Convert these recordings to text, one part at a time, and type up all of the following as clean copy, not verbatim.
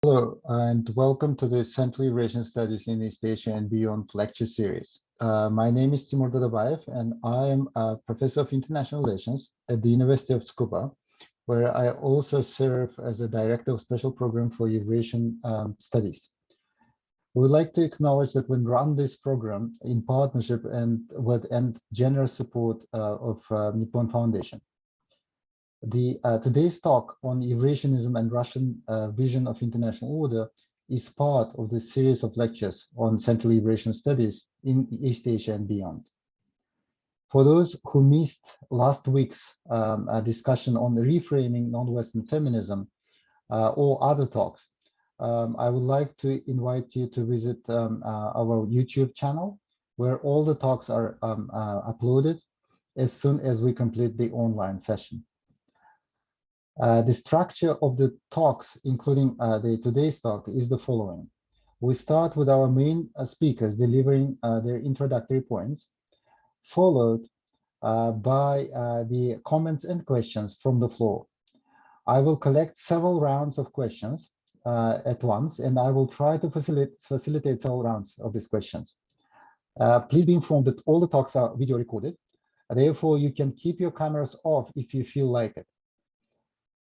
Hello, and welcome to the Central Eurasian Studies in East Asia and Beyond lecture series. My name is Timur Dadabaev, and I am a professor of international relations at the University of Tsukuba, where I also serve as a director of special program for Eurasian studies. We would like to acknowledge that we run this program in partnership and with generous support of Nippon Foundation. Today's talk on Eurasianism and Russian vision of international order is part of the series of lectures on Central Eurasian Studies in East Asia and beyond. For those who missed last week's discussion on reframing non-Western feminism or other talks, I would like to invite you to visit our YouTube channel, where all the talks are uploaded as soon as we complete the online session. The structure of the talks, including today's talk, is the following. We start with our main speakers delivering their introductory points, followed by the comments and questions from the floor. I will collect several rounds of questions at once, and I will try to facilitate several rounds of these questions. Please be informed that all the talks are video recorded. Therefore, you can keep your cameras off if you feel like it.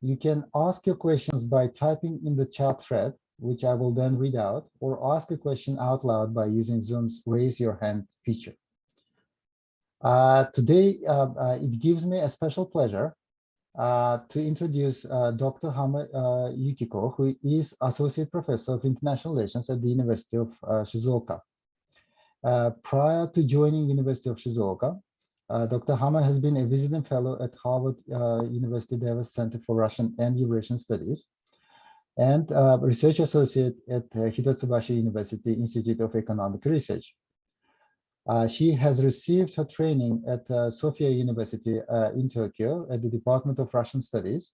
You can ask your questions by typing in the chat thread, which I will then read out, or ask a question out loud by using Zoom's raise your hand feature. Today, it gives me a special pleasure to introduce Dr. Hama Yukiko, who is Associate Professor of International Relations at the University of Shizuoka. Prior to joining University of Shizuoka, Dr. Hama has been a visiting fellow at Harvard University Davis Center for Russian and Eurasian Studies and research associate at Hitotsubashi University Institute of Economic Research. She has received her training at Sofia University in Tokyo at the Department of Russian Studies,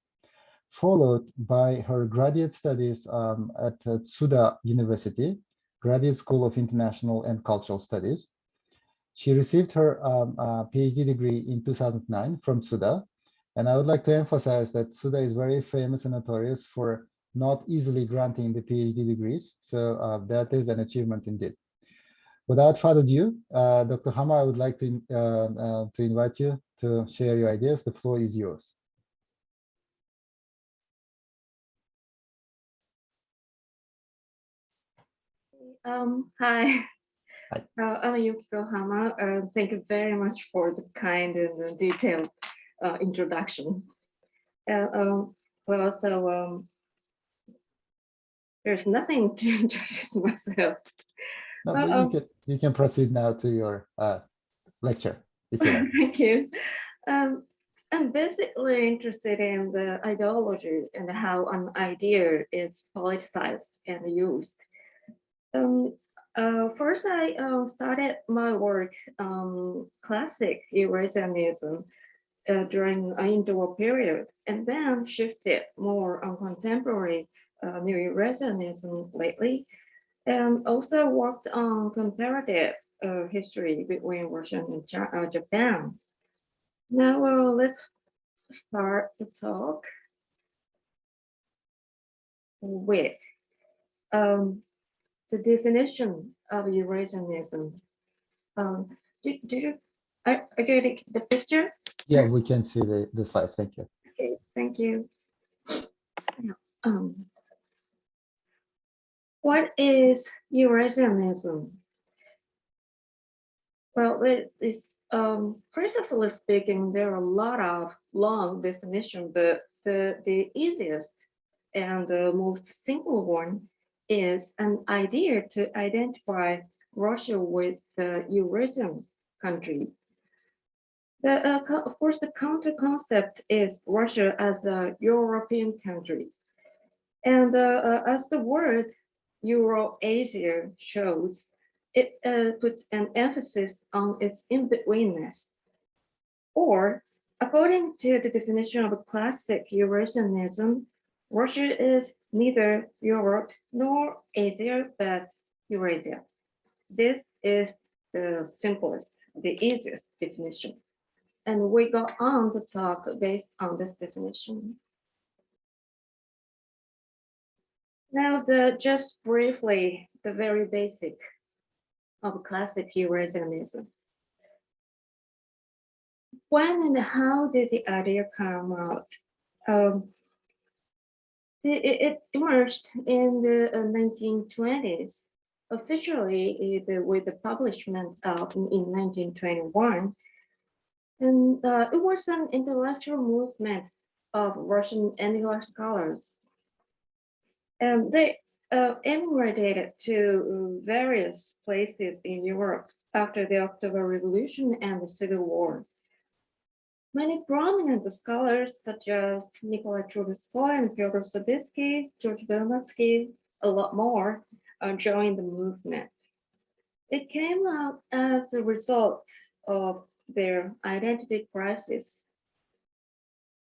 followed by her graduate studies at Tsuda University, Graduate School of International and Cultural Studies. She received her PhD degree in 2009 from Tsuda, and I would like to emphasize that Tsuda is very famous and notorious for not easily granting the PhD degrees, so that is an achievement indeed. Without further ado, Dr. Hama, I would like to invite you to share your ideas. The floor is yours. Hi. I'm Yukiko Hama. Thank you very much for the kind and detailed introduction. There's nothing to introduce myself. No, you can proceed now to your lecture, if you like. Thank you. I'm basically interested in the ideology and how an idea is politicized and used. First, I started my work on classic Eurasianism during an interwar period, and then shifted more on contemporary Neo-Eurasianism lately, and also worked on comparative history between Russia and Japan. Now, let's start the talk with the definition of Eurasianism. Did you are you getting the picture? Yeah, we can see the slides. Thank you. Okay, thank you. What is Eurasianism? Well, precisely speaking, there are a lot of long definitions, but the easiest and the most simple one is an idea to identify Russia with the Eurasian country. Of course, the counter concept is Russia as a European country. And as the word Eurasia shows, it puts an emphasis on its in-betweenness. Or, according to the definition of a classic Eurasianism, Russia is neither Europe nor Asia, but Eurasia. This is the simplest, the easiest definition. And we go on to talk based on this definition. Now, just briefly, the very basic of classic Eurasianism. When and how did the idea come out? It emerged in the 1920s, officially with the publishment in 1921. And it was an intellectual movement of Russian and English scholars. And they emigrated to various places in Europe after the October Revolution and the Civil War. Many prominent scholars, such as Nikolai Trubetskoy and Fyodor Sabitsky, George Bernatsky, a lot more, joined the movement. It came out as a result of their identity crisis.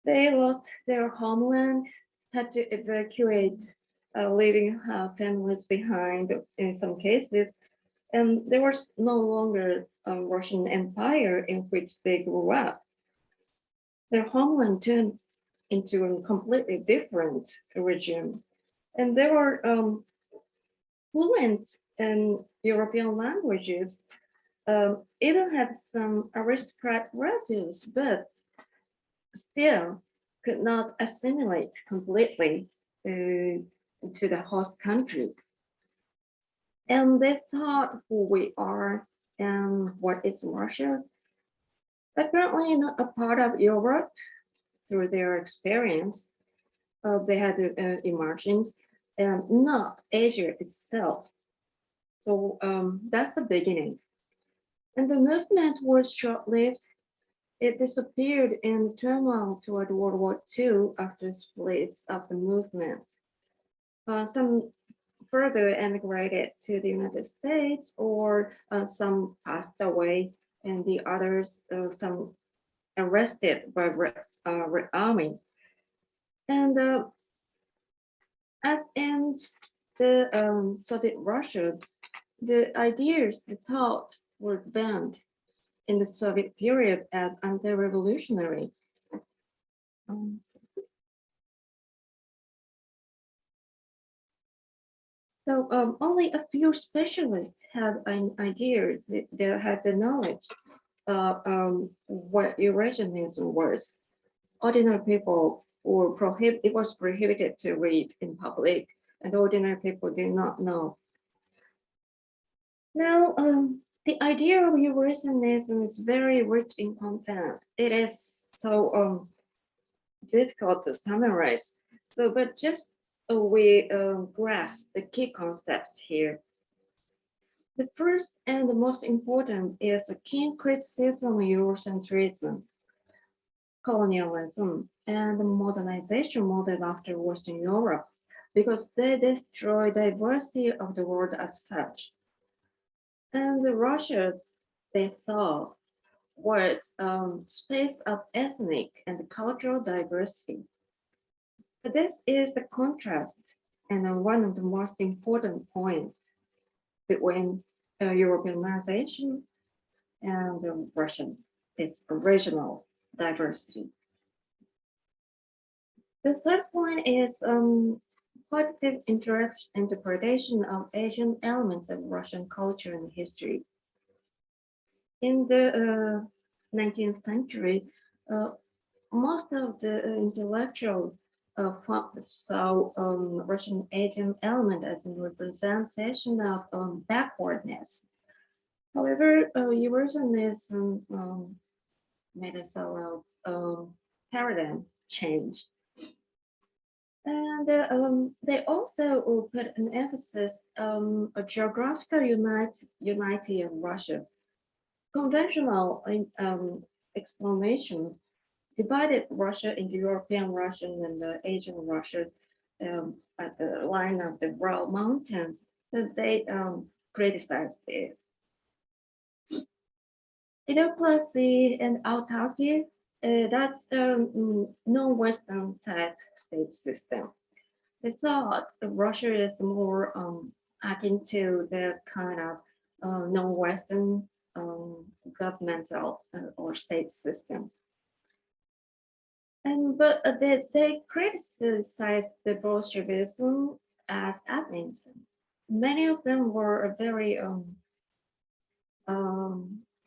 They lost their homeland, had to evacuate, leaving families behind in some cases, and there was no longer a Russian Empire in which they grew up. Their homeland turned into a completely different region, and they were fluent in European languages, even had some aristocrat relatives, but still could not assimilate completely to the host country. And they thought who we are and what is Russia, apparently not a part of Europe through their experience. They had imagined, and not Asia itself. So that's the beginning. And the movement was short-lived. It disappeared in turmoil toward World War II after splits of the movement. Some further emigrated to the United States, or some passed away, and the others, some arrested by Red Army. And as in the Soviet Russia, the ideas, the thought were banned in the Soviet period as anti-revolutionary. So only a few specialists had an idea, they had the knowledge of what Eurasianism was. Ordinary people were it was prohibited to read in public, and ordinary people did not know. Now, the idea of Eurasianism is very rich in content. It is so difficult to summarize. So, but just we grasp the key concepts here. The first and the most important is a keen criticism of Eurocentrism, colonialism, and the modernization modeled after Western Europe, because they destroy diversity of the world as such. And Russia, they saw, was space of ethnic and cultural diversity. So this is the contrast and one of the most important points between Europeanization and Russian, its original diversity. The third point is positive interpretation of Asian elements of Russian culture and history. In the 19th century, most of the intellectual saw Russian Asian element as a representation of backwardness. However, Eurasianism made a sort of paradigm change. And they also put an emphasis on a geographical unity of Russia. Conventional explanation divided Russia into European Russia and Asian Russia at the line of the Ural Mountains. So they criticized it. Democracy and autarky, that's no Western type state system. They thought Russia is more akin to the kind of non-Western governmental or state system. But they criticized the Bolshevism as admins. Many of them were very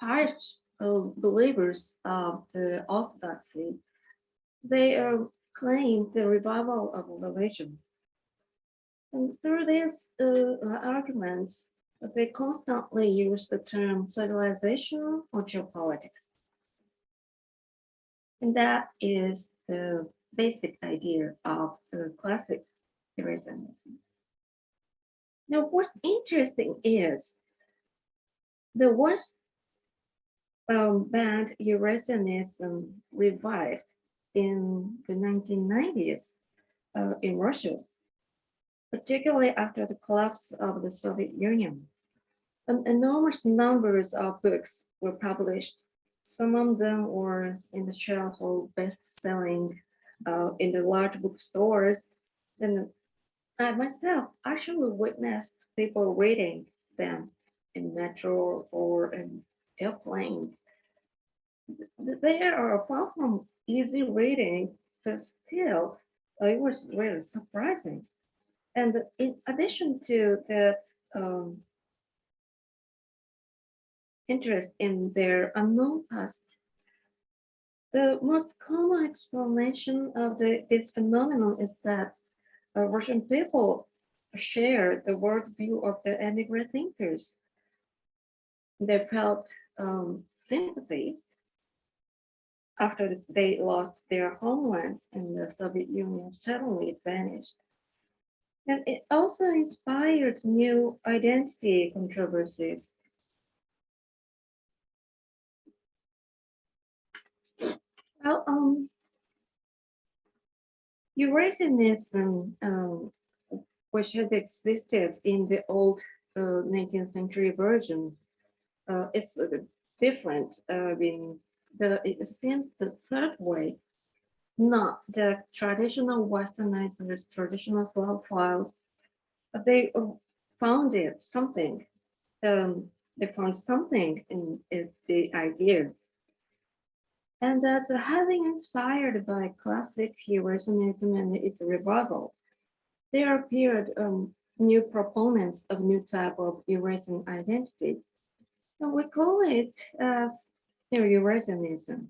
pious believers of the Orthodoxy. They claimed the revival of religion. And through these arguments, they constantly use the term civilization or geopolitics. And that is the basic idea of the classic Eurasianism. Now, what's interesting is the West band Eurasianism revived in the 1990s in Russia, particularly after the collapse of the Soviet Union. Enormous numbers of books were published. Some of them were in the shelf of best-selling in the large bookstores. And I myself actually witnessed people reading them in metro or in airplanes. They are far from easy reading, but still, it was really surprising. And in addition to that interest in their unknown past, the most common explanation of this phenomenon is that Russian people share the worldview of the emigre thinkers. They felt sympathy after they lost their homeland and the Soviet Union suddenly vanished. And it also inspired new identity controversies. Well, Eurasianism, which had existed in the old 19th century version, it's different. It seems the third way, not the traditional Westernizers, traditional Slavophiles, they founded something. They found something in the idea. And that's having inspired by classic Eurasianism and its revival, there appeared new proponents of new type of Eurasian identity. And we call it as Neo-Eurasianism.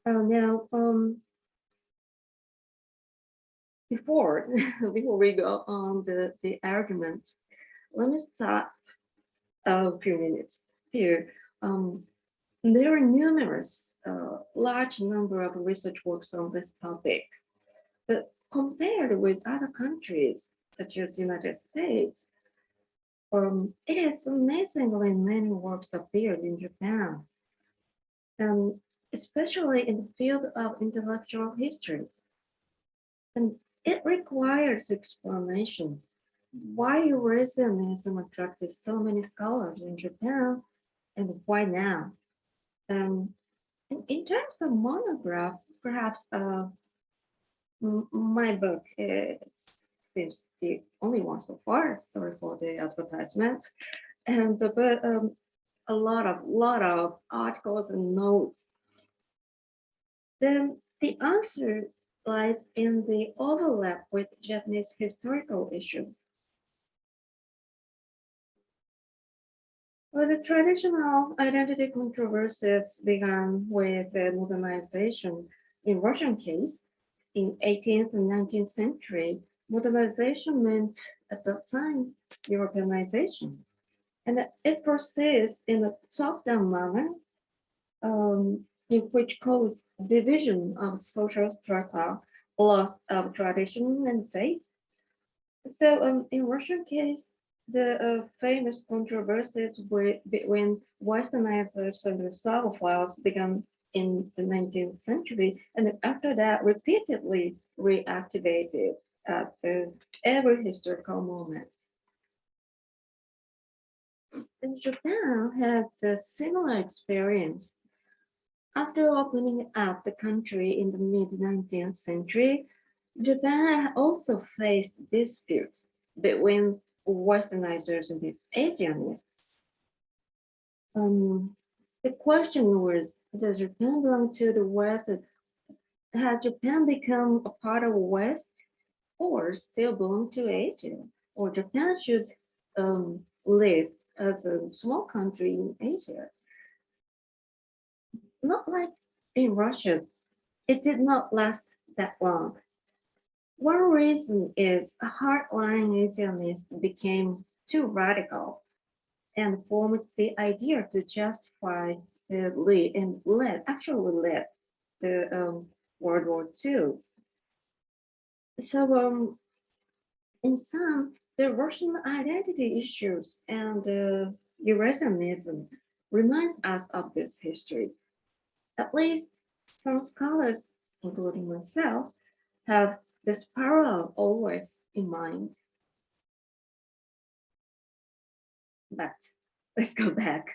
Now, before we go on the argument, let me stop a few minutes here. There are numerous, large number of research works on this topic, but compared with other countries, such as United States, it is amazingly many works appeared in Japan, especially in the field of intellectual history. And it requires explanation why Eurasianism attracted so many scholars in Japan and why now. In terms of monograph, perhaps my book seems the only one so far. Sorry for the advertisement, and but a lot of articles and notes. Then the answer lies in the overlap with Japanese historical issue. Well, the traditional identity controversies began with the modernization. In Russian case, in 18th and 19th century, modernization meant at that time Europeanization. And it persists in a top-down manner, in which causes division of social strata, loss of tradition and faith. So in Russian case, the famous controversies between Westernizers and the Slavophiles began in the 19th century, and after that repeatedly reactivated at every historical moment. And Japan had a similar experience. After opening up the country in the mid-19th century, Japan also faced disputes between Westernizers and the Asianists. The question was, does Japan belong to the West has Japan become a part of West or still belong to Asia? Or Japan should live as a small country in Asia? Not like in Russia, it did not last that long. One reason is a hardline Asianist became too radical and formed the idea to justify the lead and actually led the World War II. So in some, the Russian identity issues and Eurasianism reminds us of this history. At least some scholars, including myself, have this parallel always in mind. But let's go back.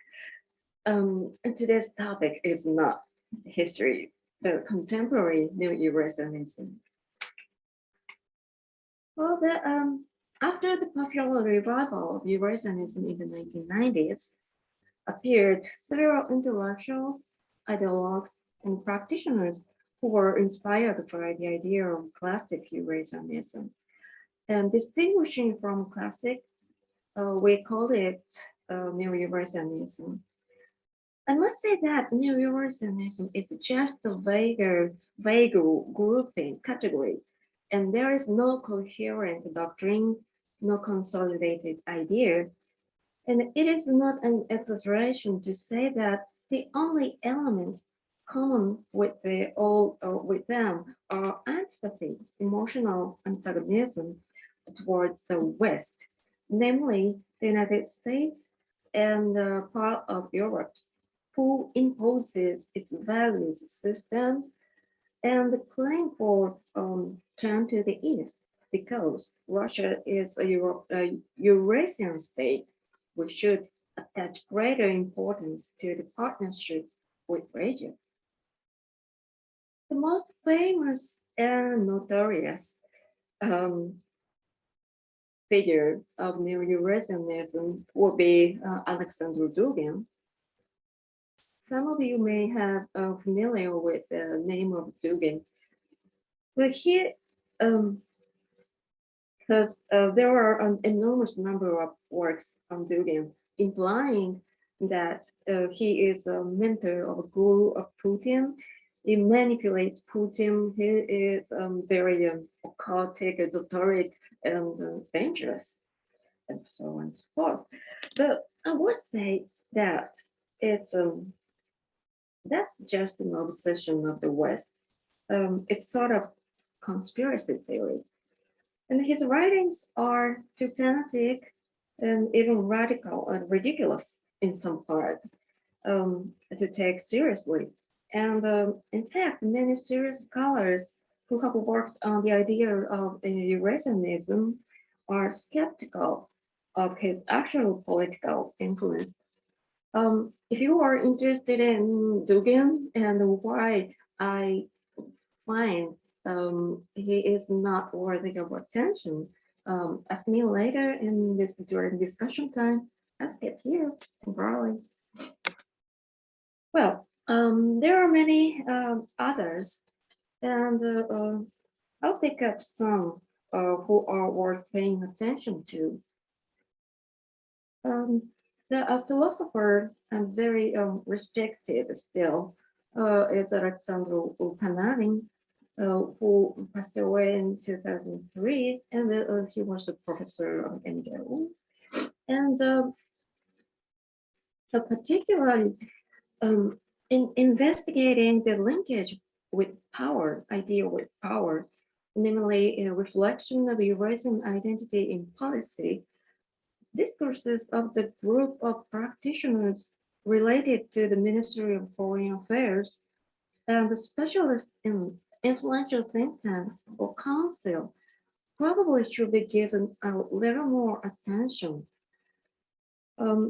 And today's topic is not history, but contemporary Neo-Eurasianism. Well, after the popular revival of Eurasianism in the 1990s, appeared several intellectuals, ideologues, and practitioners who were inspired by the idea of classic Eurasianism. And distinguishing from classic, we call it Neo-Eurasianism. I must say that Neo-Eurasianism is just a vague grouping category, and there is no coherent doctrine, no consolidated idea, and it is not an exaggeration to say that the only elements common with with them are antipathy, emotional antagonism toward the West, namely the United States and part of Europe, who imposes its values systems and the claim for turn to the east because Russia is a Eurasian state. We should attach greater importance to the partnership with Asia. The most famous and notorious um, figure of Neo-Eurasianism would be Alexander Dugin. Some of you may have familiar with the name of Dugin, but here, because there are an enormous number of works on Dugin, implying that he is a mentor of a guru of Putin. He manipulates Putin. He is very occultic, esoteric, and dangerous, and so on and so forth. But I would say that it's that's just an obsession of the West. It's sort of conspiracy theory. And his writings are too fanatic and even radical and ridiculous in some part to take seriously. And in fact, many serious scholars who have worked on the idea of Eurasianism are skeptical of his actual political influence. If you are interested in Dugin and why I find he is not worthy of attention, ask me later in this during discussion time. Ask it here temporarily. Well, there are many others, and I'll pick up some who are worth paying attention to. The philosopher and very respected still is Alexander Panarin, who passed away in 2003, and he was a professor of MGU. And so particularly in investigating the linkage with power, idea with power, namely a reflection of Eurasian identity in policy, discourses of the group of practitioners related to the Ministry of Foreign Affairs and the specialists in influential think tanks or council probably should be given a little more attention.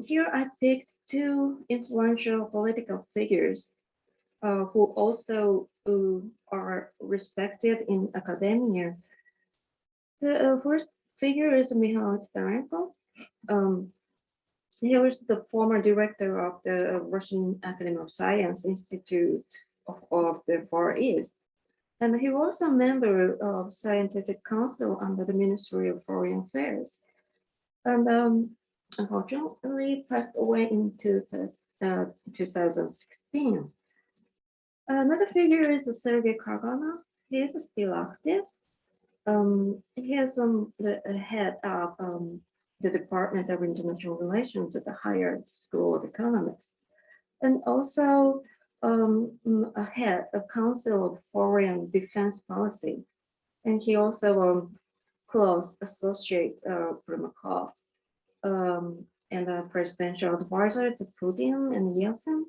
Here I picked two influential political figures who also are respected in academia. The first figure is Mikhail Starenko. He was the former director of the Russian Academy of Science Institute of the Far East. And he was a member of Scientific Council under the Ministry of Foreign Affairs. And unfortunately passed away in 2016. Another figure is Sergei Karganov. He is still active. He is the head of the Department of International Relations at the Higher School of Economics, and also a head of Council of Foreign Defense Policy. And he also close associate Primakov and a presidential advisor to Putin and Yeltsin.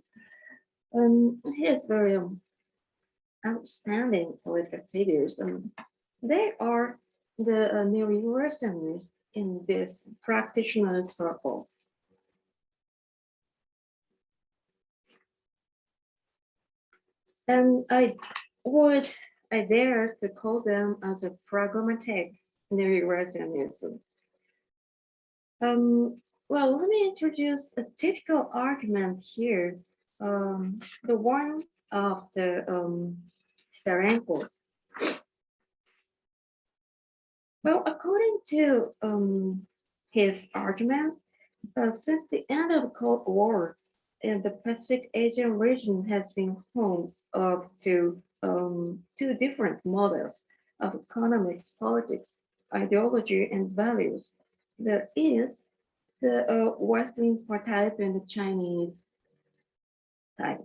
And he is very outstanding political figures. And they are the Neo-Eurasianists in this practitioner circle. And I dare to call them as a pragmatic Neo-Eurasianism. Well, let me introduce a typical argument here. The one of the Starenko. Well, according to his argument, since the end of the Cold War, and the Pacific Asian region has been home to two different models of economics, politics, ideology, and values. There is the Western type and the Chinese type.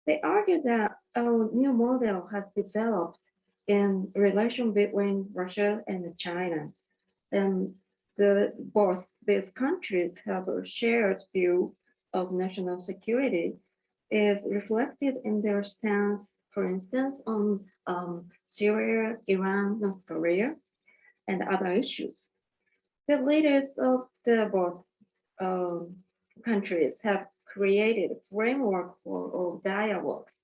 They argue that a new model has developed in relation between Russia and China, and both these countries have a shared view of national security is reflected in their stance, for instance, on Syria, Iran, North Korea, and other issues. The leaders of the both countries have created a framework for dialogues,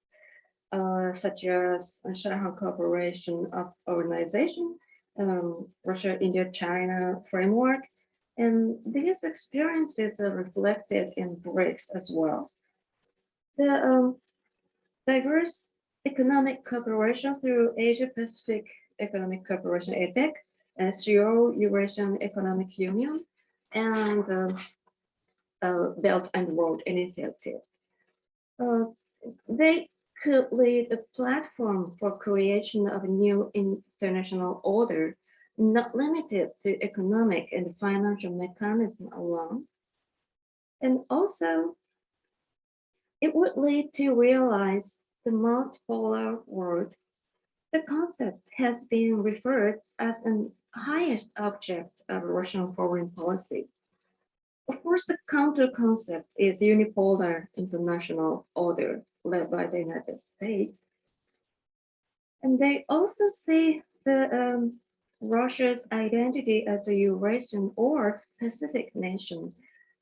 such as Shanghai Cooperation of Organization, Russia, India, China framework, and these experiences are reflected in BRICS as well. The diverse economic cooperation through Asia-Pacific Economic Cooperation, APEC, and Eurasian Economic Union, and Belt and Road Initiative. They could lead a platform for creation of a new international order, not limited to economic and financial mechanism alone. And also, it would lead to realize the multipolar world. The concept has been referred as an highest object of Russian foreign policy. Of course, the counter concept is unipolar international order led by the United States. And they also see the Russia's identity as a Eurasian or Pacific nation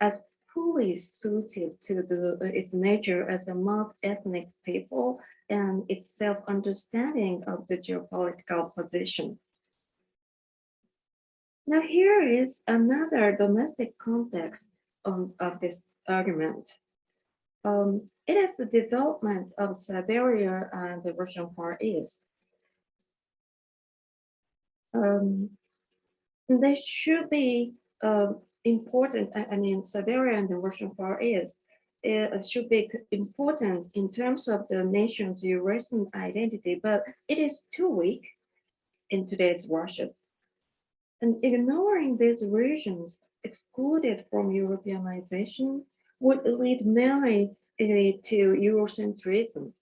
as fully suited to its nature as a multi-ethnic people and its self-understanding of the geopolitical position. Now here is another domestic context of this argument. It is the development of Siberia and the Russian Far East. They should be important. I mean, Siberia and the Russian Far East should be important in terms of the nation's Eurasian identity, but it is too weak in today's Russia. And ignoring these regions excluded from Europeanization would lead mainly to Eurocentrism.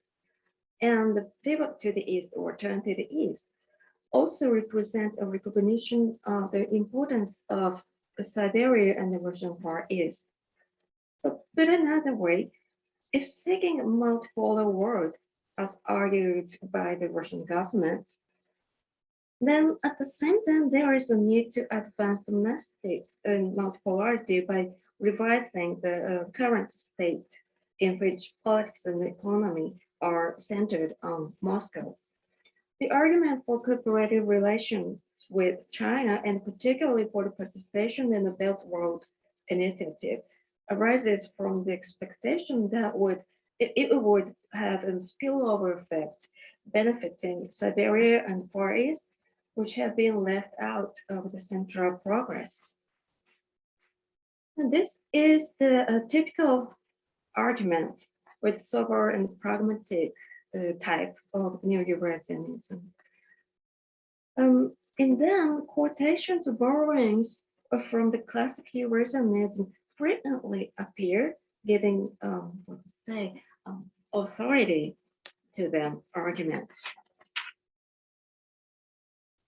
And the pivot to the East or turn to the East also represent a recognition of the importance of Siberia and the Russian Far East. So put another way, if seeking a multipolar world, as argued by the Russian government, then at the same time, there is a need to advance domestic multipolarity by revising the current state in which politics and economy are centered on Moscow. The argument for cooperative relations with China, and particularly for the participation in the Belt and Road Initiative, arises from the expectation that it would have a spillover effect benefiting Siberia and Far East, which have been left out of the Central Progress. And this is the typical argument with sober and pragmatic type of Neo-Eurasianism. In them, quotations or borrowings from the classic Eurasianism frequently appear, giving authority to them arguments.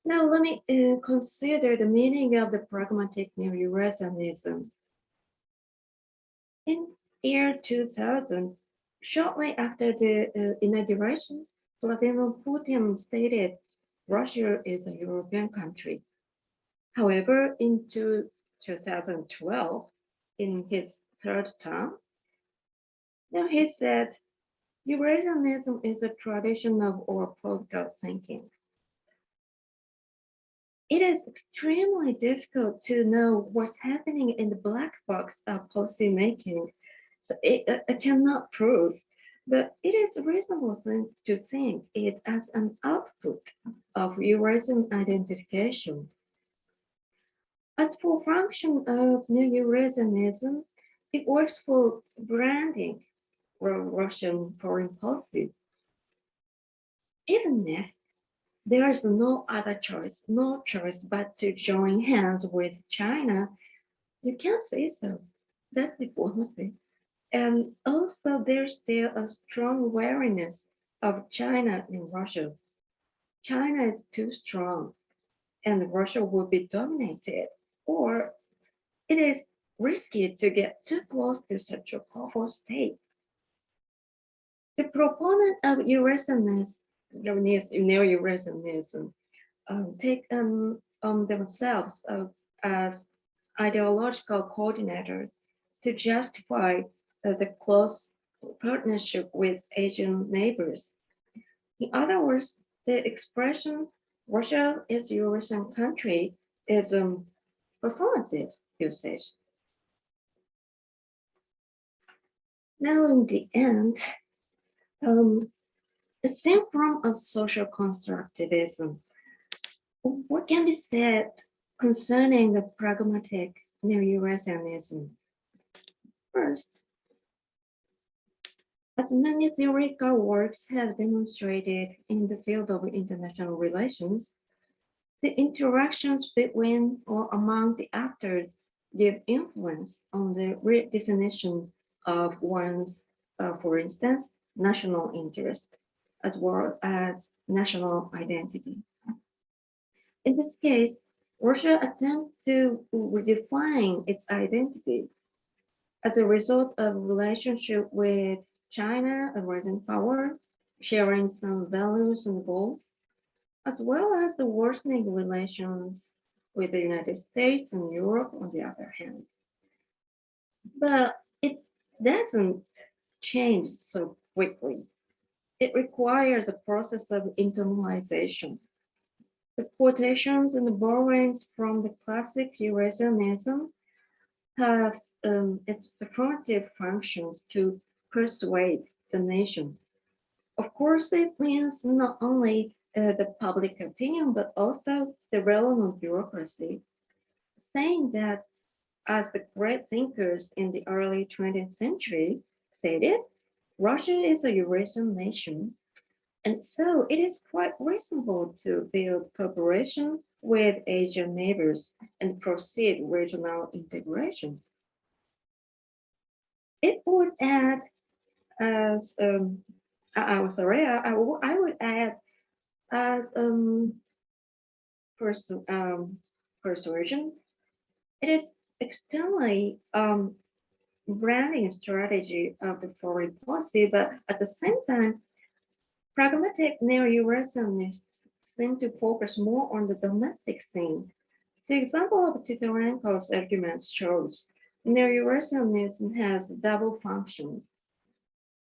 Now let me consider the meaning of the pragmatic Neo-Eurasianism. In year 2000, shortly after the inauguration, Vladimir Putin stated Russia is a European country. However, in 2012, in his third term, now he said, Eurasianism is a tradition of our political thinking. It is extremely difficult to know what's happening in the black box of policy making. So I cannot prove, but it is a reasonable thing to think it as an output of Eurasian identification. As for function of Neo-Eurasianism, it works for branding Russian foreign policy. Even if there is no choice but to join hands with China, you can't say so. That's diplomacy. And also there's still a strong awareness of China in Russia. China is too strong and Russia will be dominated, or it is risky to get too close to such a powerful state. The proponent of Neo-Eurasianism take on themselves as ideological coordinator to justify the close partnership with Asian neighbors. In other words, the expression Russia is a Eurasian country is performative usage. Now, in the end, it seems from a social constructivism. What can be said concerning the pragmatic Neo-Eurasianism? First, as many theoretical works have demonstrated in the field of international relations, the interactions between or among the actors give influence on the redefinition of one's, for instance, national interest, as well as national identity. In this case, Russia attempts to redefine its identity as a result of a relationship with China, a rising power, sharing some values and goals, as well as the worsening relations with the United States and Europe on the other hand. But it doesn't change so quickly. It requires a process of internalization. The quotations and the borrowings from the classic Eurasianism have its performative functions to persuade the nation. Of course, it means not only the public opinion, but also the relevant bureaucracy, saying that as the great thinkers in the early 20th century stated, Russia is a Eurasian nation, and so it is quite reasonable to build cooperation with Asian neighbors and proceed regional integration. It would add as I would add as persuasion. It is externally branding strategy of the foreign policy, but at the same time, pragmatic neo-Eurasianists seem to focus more on the domestic scene. The example of Titorenko's argument shows neo-Eurasianism has double functions.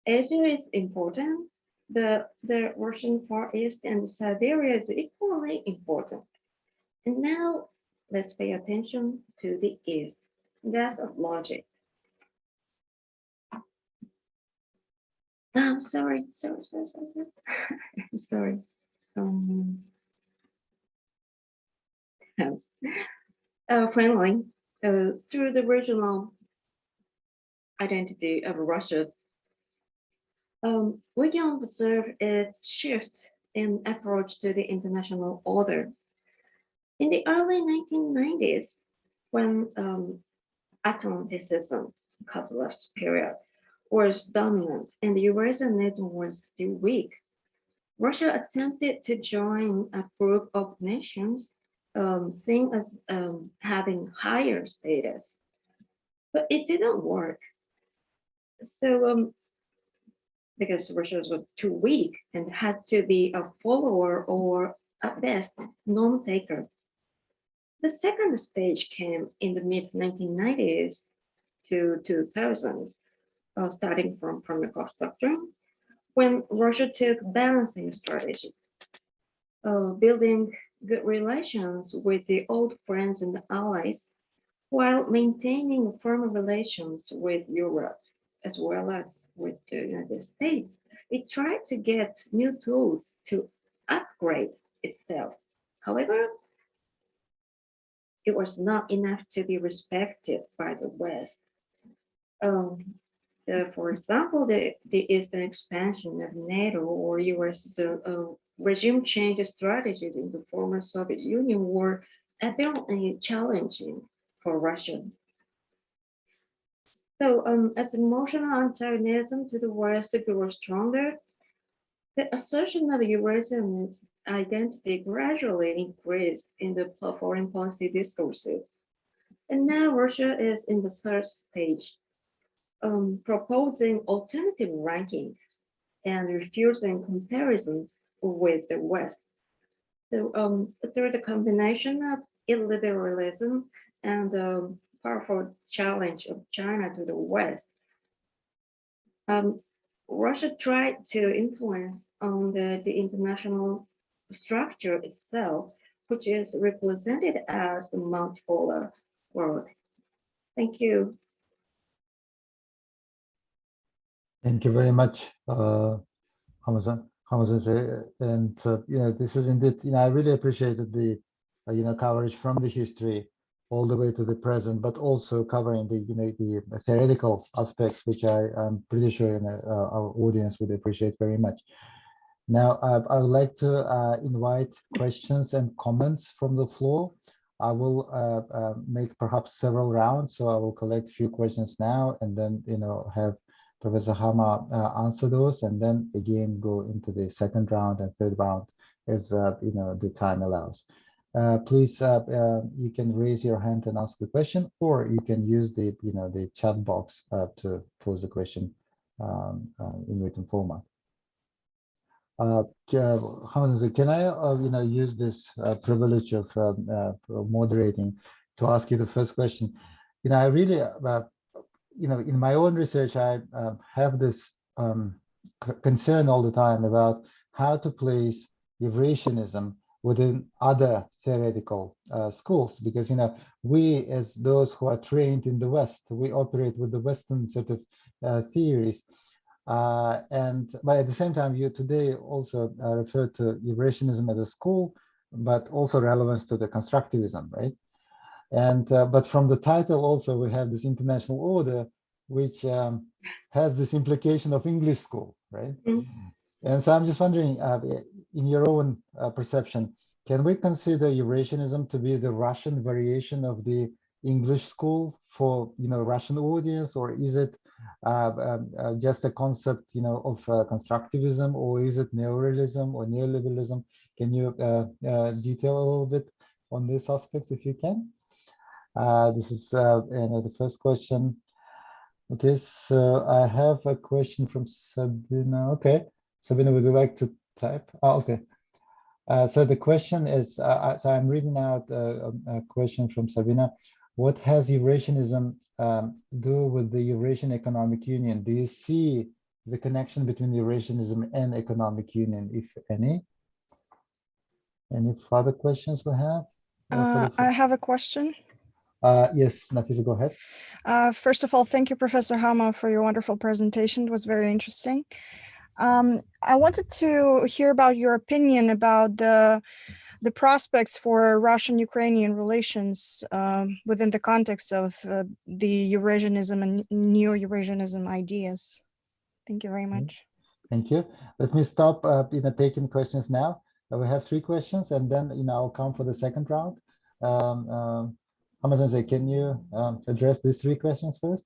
Asia is important, but the Russian Far East and Siberia is equally important. And now let's pay attention to the East. That's of logic. I'm sorry. I'm sorry. Finally, through the regional identity of Russia, we can observe its shift in approach to the international order. In the early 1990s, when Atlanticism, Kozlov's period, was dominant and Eurasianism was still weak, Russia attempted to join a group of nations seen as having higher status, but it didn't work. So, because Russia was too weak and had to be a follower or at best non-taker. The second stage came in the mid-1990s to 2000s, starting from Promyakov doctrine, when Russia took balancing strategy, building good relations with the old friends and allies, while maintaining firm relations with Europe, as well as with the United States. It tried to get new tools to upgrade itself. However, it was not enough to be respected by the West. For example, the Eastern expansion of NATO or US regime change strategies in the former Soviet Union were apparently challenging for Russia. So, as emotional antagonism to the West grew stronger, the assertion of Eurasian identity gradually increased in the foreign policy discourses. And now Russia is in the third stage, proposing alternative rankings and refusing comparison with the West. So, through the combination of illiberalism and the powerful challenge of China to the West, Russia tried to influence on the international structure itself, which is represented as the multipolar world. Thank you. Thank you very much, Hama-san. And this is indeed, I really appreciated the, coverage from the history all the way to the present, but also covering the, the theoretical aspects, which I'm pretty sure our audience would appreciate very much. Now, I would like to invite questions and comments from the floor. I will make perhaps several rounds, so I will collect a few questions now, and then have Professor Hama answer those, and then again go into the second round and third round as the time allows. Please, you can raise your hand and ask the question, or you can use the the chat box to pose the question in written format. Can I use this privilege of moderating to ask you the first question? I really in my own research, I have this concern all the time about how to place Eurasianism within other theoretical schools, because we, as those who are trained in the West, we operate with the Western sort of theories, but at the same time, you today also referred to Eurasianism as a school, but also relevance to the constructivism, right? And but from the title also we have this international order, which has this implication of English school, right? Mm-hmm. And so I'm just wondering, in your own perception, can we consider Eurasianism to be the Russian variation of the English school for Russian audience, or is it just a concept of constructivism, or is it neorealism or neoliberalism? Can you detail a little bit on these aspects if you can? This is the first question. Okay, so I have a question from Sabina. Okay, Sabina, would you like to type? Oh, okay. So the question is, so I'm reading out a question from Sabina. What has Eurasianism do with the Eurasian Economic Union? Do you see the connection between Eurasianism and economic union, if any? Any further questions we have? I have a question. Yes, Nafisa, go ahead. First of all, thank you, Professor Hama, for your wonderful presentation. It was very interesting. I wanted to hear about your opinion about the prospects for Russian-Ukrainian relations within the context of the Eurasianism and Neo-Eurasianism ideas. Thank you very much. Thank you. Let me stop taking questions now. We have 3 questions, and then I'll come for the second round. Hama-sensei, can you address these 3 questions first?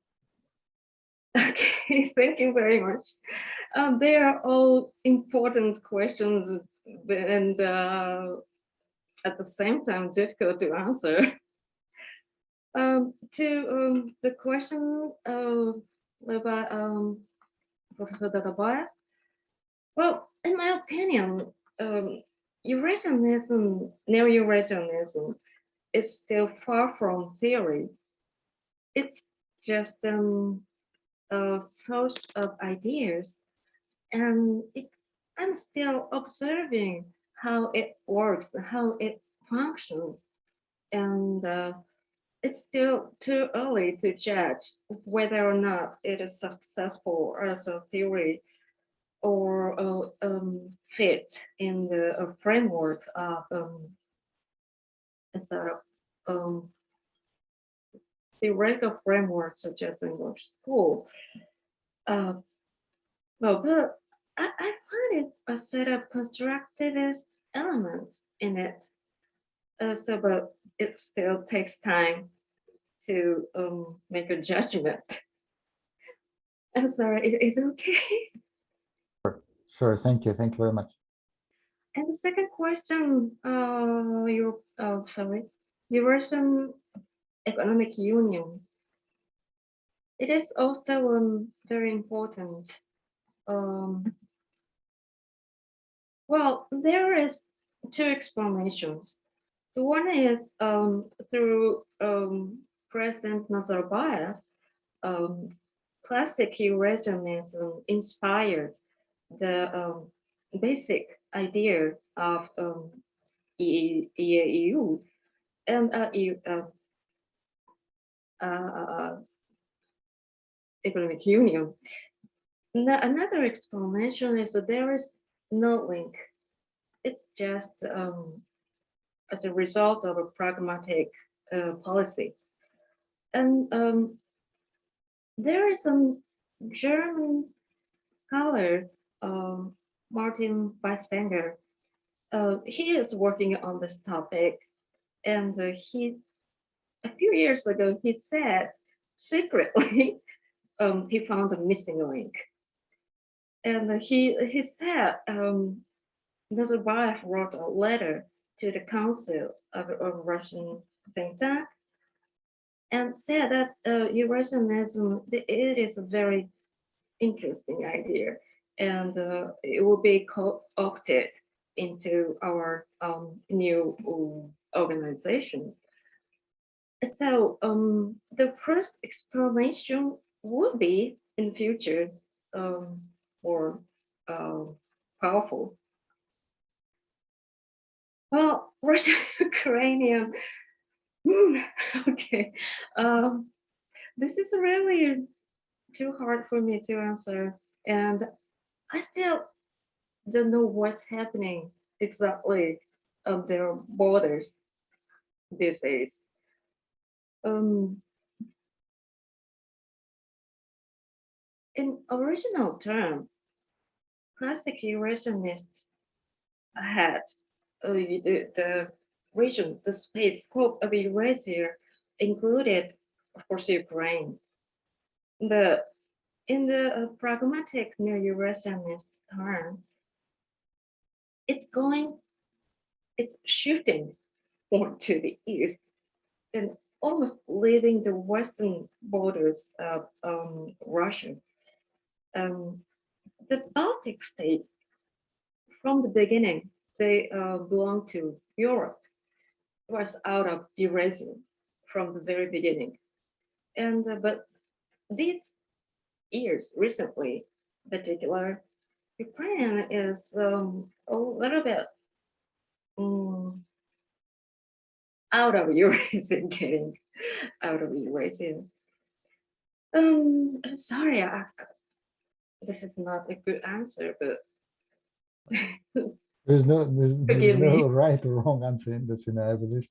Okay, thank you very much. They are all important questions and at the same time difficult to answer. To the question about Professor Dadabaev, well, in my opinion, Eurasianism, Neo-Eurasianism is still far from theory. It's just a source of ideas, and I'm still observing how it works, how it functions, and it's still too early to judge whether or not it is successful as a theory or fit in the framework of theoretical framework such as English school. Well, but I find it a set of constructivist elements in it. But it still takes time to make a judgment. I'm sorry, is it okay? Sure, thank you. Thank you very much. And the second question, Eurasian Economic Union. It is also very important. Well, there is 2 explanations. The one is through President Nazarbayev, classic Eurasianism inspired the basic idea of EU and Economic Union. Another explanation is that there is no link. It's just as a result of a pragmatic policy. And there is a German scholar, Martin Weiswenger. He is working on this topic, and a few years ago, he said secretly he found a missing link. And he said Nazarbayev wrote a letter to the Council of Russian think tank and said that Eurasianism, it is a very interesting idea, and it will be co-opted into our new organization. So the first explanation would be in future more powerful. Well, Russian-Ukrainian, okay. This is really too hard for me to answer, and I still don't know what's happening exactly of their borders these days. In original term, classic Eurasianists had the region, the space scope of Eurasia included, of course, Ukraine. In the pragmatic Neo-Eurasianist term, it's shooting more to the east and almost leaving the western borders of Russia. The Baltic states, from the beginning, they belong to Europe. It was out of Eurasia from the very beginning. And but these years, recently, in particular, Ukraine is a little bit out of Eurasia, getting out of Eurasia. I'm sorry, this is not a good answer, but There's forgive me. no right or wrong answer in this, I believe.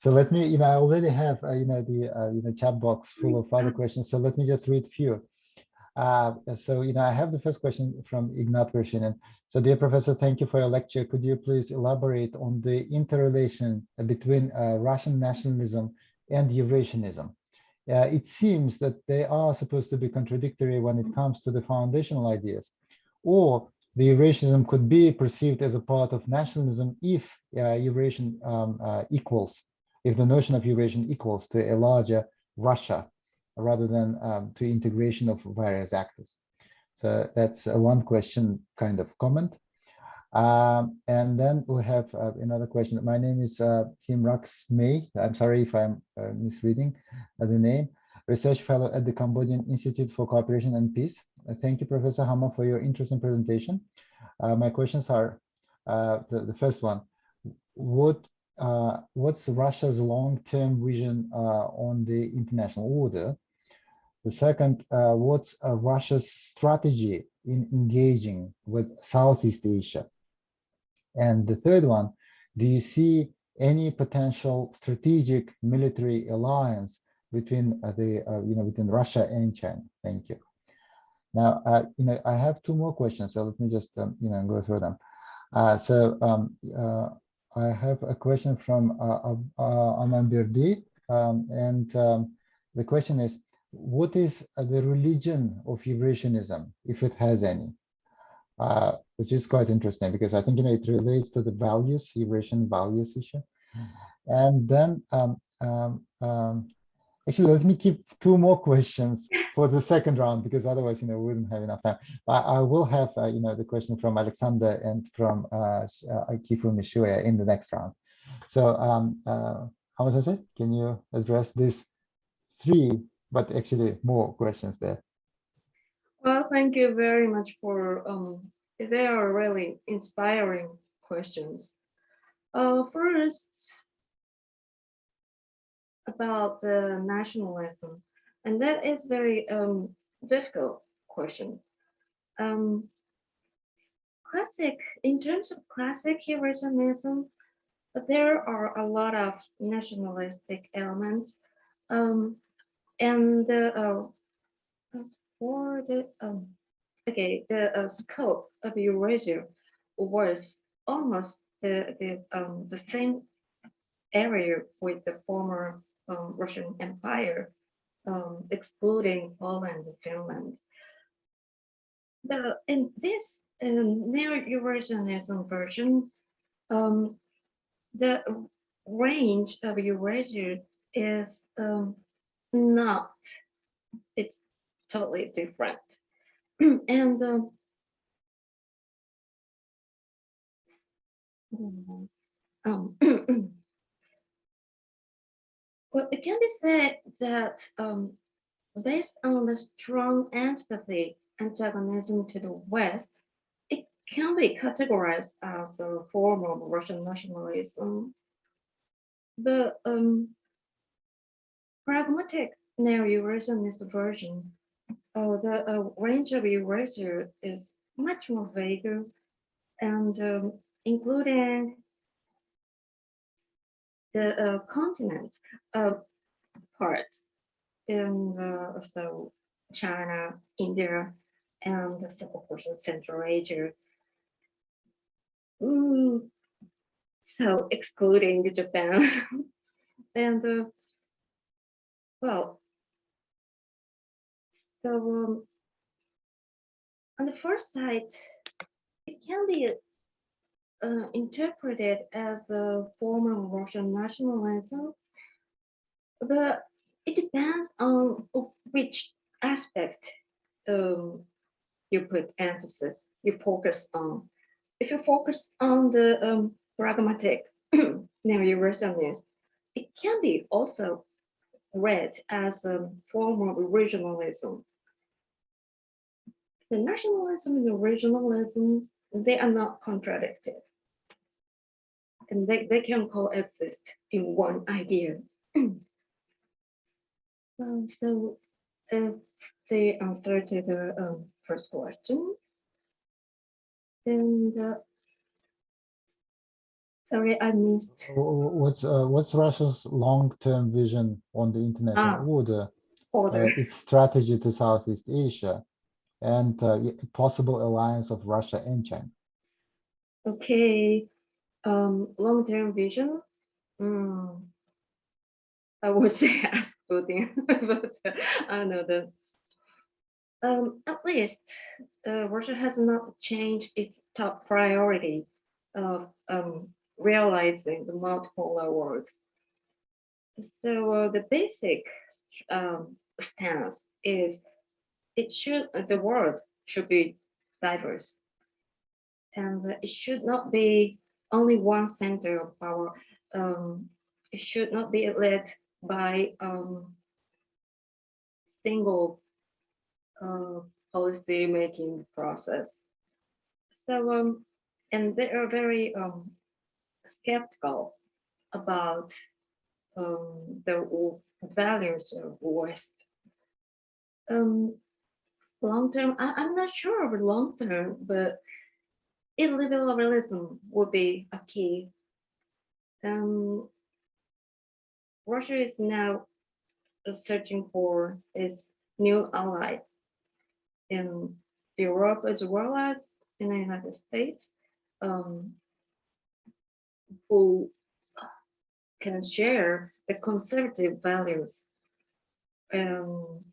So let me, I already have, the chat box full of other questions. So let me just read a few. So, I have the first question from Ignat Vershinin. So, dear Professor, thank you for your lecture. Could you please elaborate on the interrelation between Russian nationalism and Eurasianism? It seems that they are supposed to be contradictory when it comes to the foundational ideas, or the Eurasianism could be perceived as a part of nationalism if Eurasian equals, if the notion of Eurasian equals to a larger Russia, rather than to integration of various actors. So that's one question, kind of comment. And then we have another question. My name is Himrax May. I'm sorry if I'm misreading the name. Research fellow at the Cambodian Institute for Cooperation and Peace. Thank you, Professor Hama, for your interesting presentation. My questions are, the first one, what's Russia's long-term vision on the international order? The second, what's Russia's strategy in engaging with Southeast Asia? And the third one, do you see any potential strategic military alliance between between Russia and China? Thank you. Now, I have two more questions, so let me just go through them. I have a question from Aman Birdi, and the question is, what is the religion of Eurasianism, if it has any? Which is quite interesting because I think it relates to the values, Eurasian values issue. And then actually, let me keep two more questions for the second round because otherwise, we wouldn't have enough time. I will have, the question from Alexander and from Kifu Mishuya in the next round. So, how much is it? Can you address these three, but actually more questions there? Well, thank you very much for, they are really inspiring questions. First, about the nationalism, and that is very difficult question. In terms of classic Eurasianism, there are a lot of nationalistic elements, and for the the scope of Eurasia was almost the same area with the former Russian Empire, excluding Poland and Finland. In this Neo-Eurasianism version, the range of Eurasia is not, it's totally different. And well, it can be said that based on the strong antipathy, antagonism to the West, it can be categorized as a form of Russian nationalism. The pragmatic Neo-Eurasianist version of the range of Eurasia is much more vague and including the continent part in so China, India, and the of course Central Asia. So excluding Japan, and well, so on the first sight, it can be interpreted as a form of Russian nationalism, but it depends on which aspect you put emphasis, you focus on. If you focus on the pragmatic Neo-Eurasianist, it can be also read as a form of regionalism. The nationalism and the regionalism, they are not contradictory. And they can coexist in one idea. So it's the answer to the first question. And sorry, I missed. What's Russia's long-term vision on the international order, Order. its strategy to Southeast Asia, and possible alliance of Russia and China? Okay, long-term vision. I would say ask Putin, but I don't know the. At least Russia has not changed its top priority of realizing the multipolar world. So the basic stance is the world should be diverse, and it should not be only one center of power. It should not be led by single policy making process. So and they are very skeptical about the values of West. Long term, I'm not sure of long term, but illiberalism would be a key. Russia is now searching for its new allies in Europe as well as in the United States, who can share the conservative values and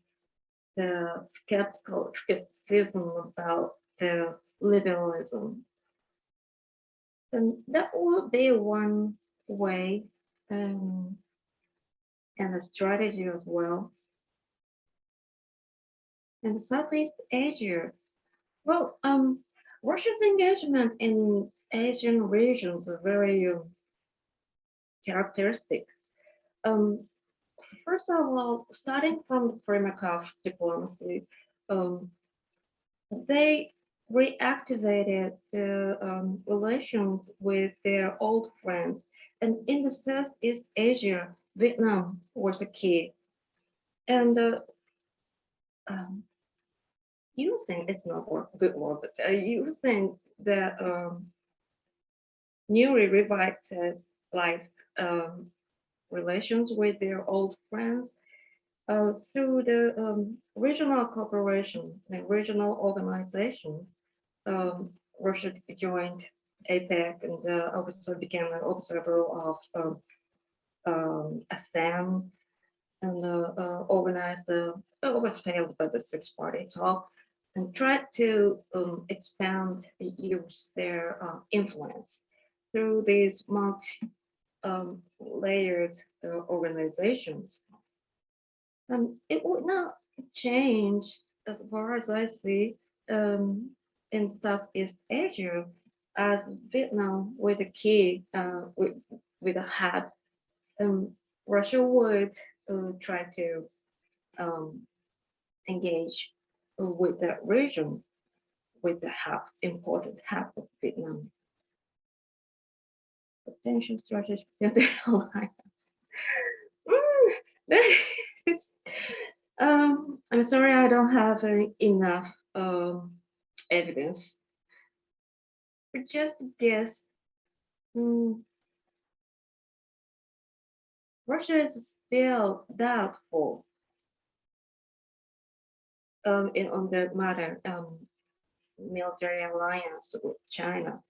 the skepticism about the liberalism. And that would be one way and a strategy as well. And Southeast Asia, well, Russia's engagement in Asian regions are very characteristic. First of all, starting from the framework of diplomacy, they reactivated the relations with their old friends. And in the Southeast Asia, Vietnam was a key. And using, it's not a good word, but using the newly revitalized relations with their old friends through the regional cooperation and regional organization. Russia joined APEC and also became an observer of ASEAN and organized was failed by the six-party talk and tried to expand, use their influence through these multi-layered organizations. And it would not change, as far as I see, in Southeast Asia, as Vietnam with a key, with a hat, Russia would try to engage with that region, with the important half of Vietnam. Potential strategy of the alliance. I'm sorry, I don't have enough evidence. But just guess. Russia is still doubtful on the matter military alliance with China.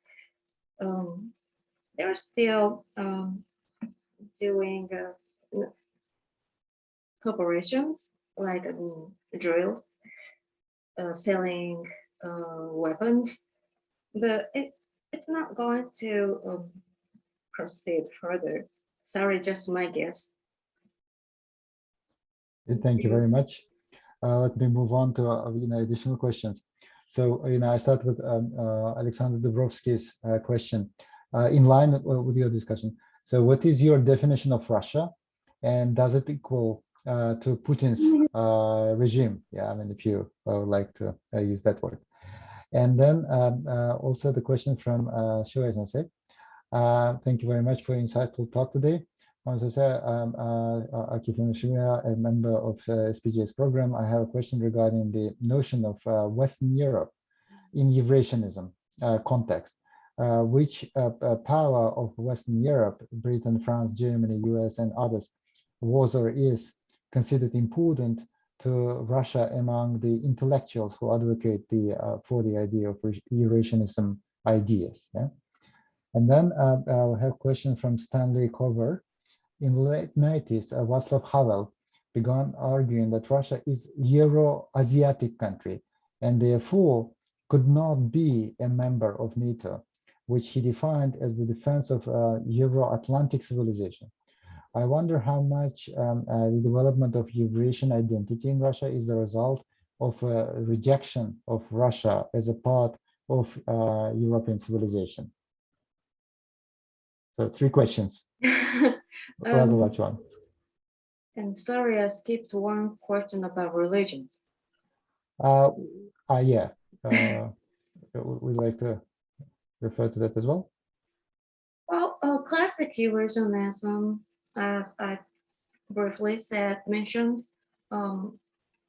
They're still doing corporations like drills, selling weapons, but it's not going to proceed further. Sorry, just my guess. Thank you very much. Let me move on to additional questions. So I start with Alexander Dubrovsky's question in line with your discussion. So what is your definition of Russia, and does it equal to Putin's regime? Yeah, I mean, if you would like to use that word. And then also the question from Shoei Sensei. Thank you very much for your insightful talk today. As I said, Aki from Shibuya, a member of the SPGS program. I have a question regarding the notion of Western Europe in Eurasianism context. Which power of Western Europe, Britain, France, Germany, US, and others, was or is considered important to Russia among the intellectuals who advocate for the idea of Eurasianism ideas? Yeah? And then I'll have a question from Stanley Cover. In the late 90s, Václav Havel began arguing that Russia is Euro-Asiatic country and therefore could not be a member of NATO, which he defined as the defense of Euro-Atlantic civilization. I wonder how much the development of Eurasian identity in Russia is the result of a rejection of Russia as a part of European civilization. So 3 questions, rather large ones. And sorry, I skipped one question about religion. Yeah, we'd like to refer to that as well. Well, classic Eurasianism, as I briefly mentioned,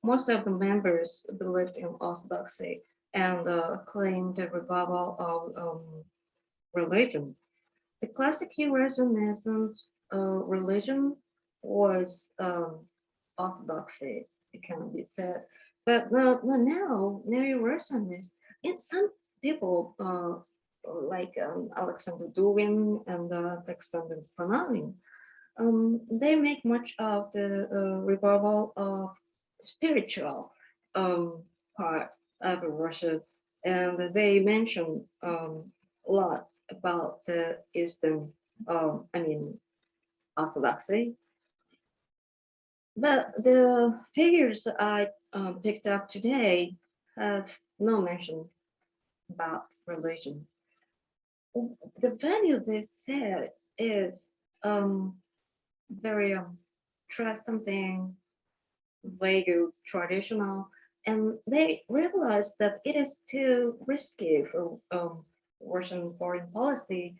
most of the members believed in orthodoxy and claimed the revival of religion. The classic Eurasianism religion was orthodoxy, it can be said. But now, Neo-Eurasianists, and some people like Alexander Dugin and Alexander Panarin, they make much of the revival of spiritual part of Russia, and they mention a lot about the Eastern, Orthodoxy. But the figures I picked up today have no mention about religion. The value they said is very something vague, traditional, and they realized that it is too risky for Russian foreign policy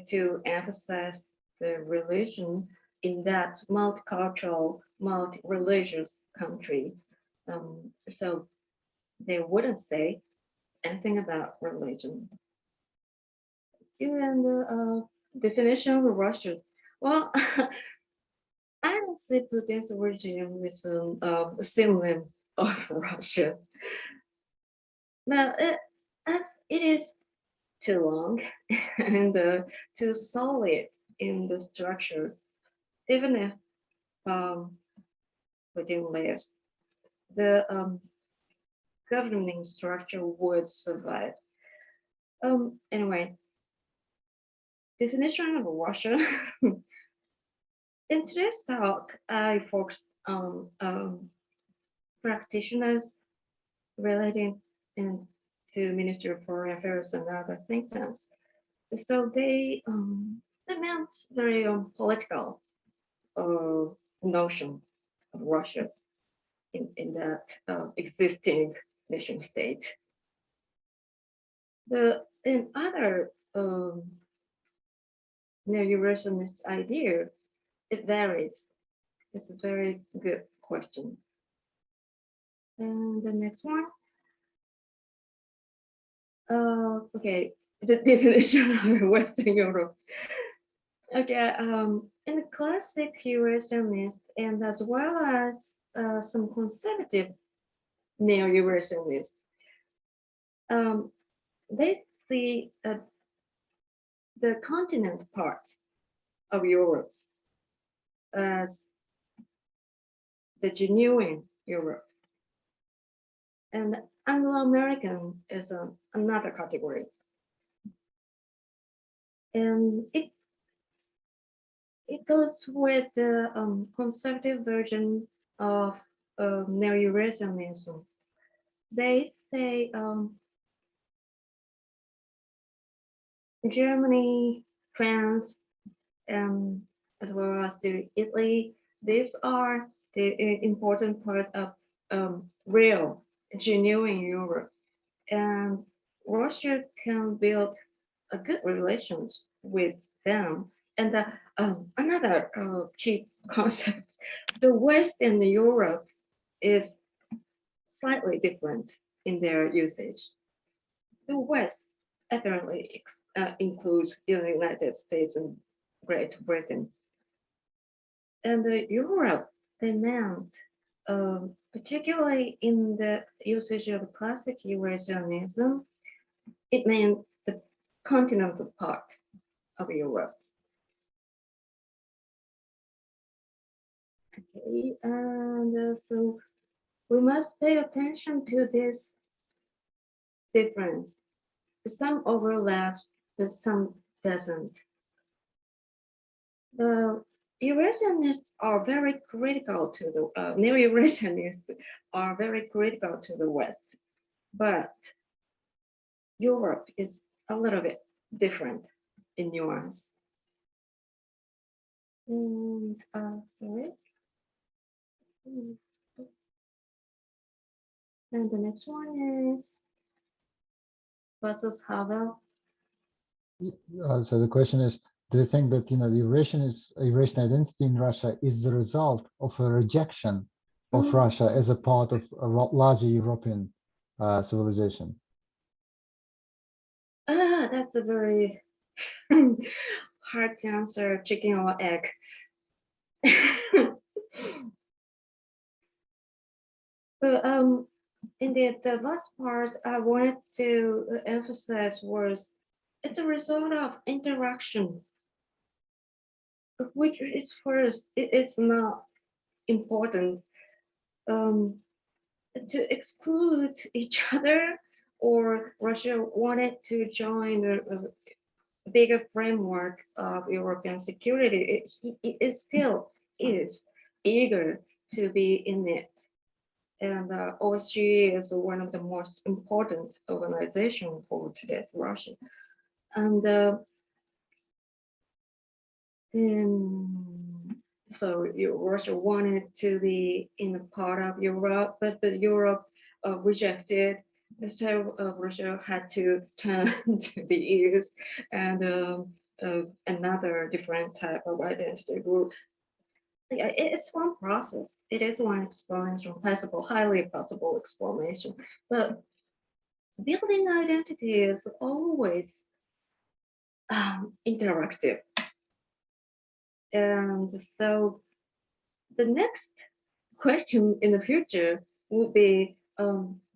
to emphasize the religion in that multicultural, multi-religious country. So they wouldn't say anything about religion. And the definition of Russia. Well, I don't see Putin's regime with a synonym of Russia. But as it is too long and too solid in the structure, even if within layers, the governing structure would survive. Anyway, definition of Russia. In today's talk, I focused on practitioners relating to Ministry of Foreign Affairs and other think tanks. So they meant very political notion of Russia in that existing nation state. In other Neo-Eurasianist idea, it varies. It's a very good question. And the next one. Okay, the definition of Western Europe. Okay, in the classic Eurasianist and as well as some conservative Neo-Eurasianists, they see the continent part of Europe as the genuine Europe. And Anglo-American is another category. And it goes with the conservative version of Neo-Eurasianism. They say Germany, France, as well as Italy, these are the important part of real, genuine Europe. And Russia can build a good relations with them And another key concept, the West and Europe is slightly different in their usage. The West apparently includes the United States and Great Britain. And Europe, they meant, particularly in the usage of classic Eurasianism, it meant the continental part of Europe. Okay, and so we must pay attention to this difference. Some overlap, but some doesn't. The Eurasianists are very critical to the Neo-Eurasianists are very critical to the West, but Europe is a little bit different in nuance. And sorry. And the next one is versus Havel. So the question is, do you think that the Eurasian identity in Russia is the result of a rejection of Russia as a part of a larger European civilization? That's a very hard to answer, chicken or egg. But indeed, the last part I wanted to emphasize was it's a result of interaction, which is first, it's not important to exclude each other, or Russia wanted to join a bigger framework of European security. It still is eager to be in it. And OSCE is one of the most important organizations for today's Russia. And so Russia wanted to be in a part of Europe, but Europe rejected. So Russia had to turn to the East and another different type of identity group. It's one process. It is one explanation, possible, highly possible explanation. But building identity is always interactive. And so the next question in the future would be,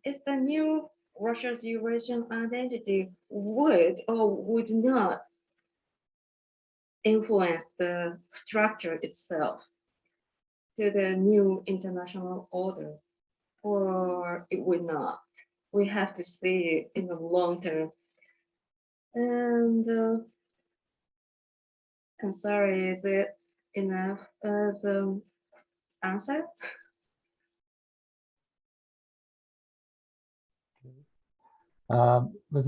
is the new Russia's Eurasian identity would or would not influence the structure itself to the new international order, or it would not? We have to see it in the long term. And I'm sorry, is it enough as an answer? Let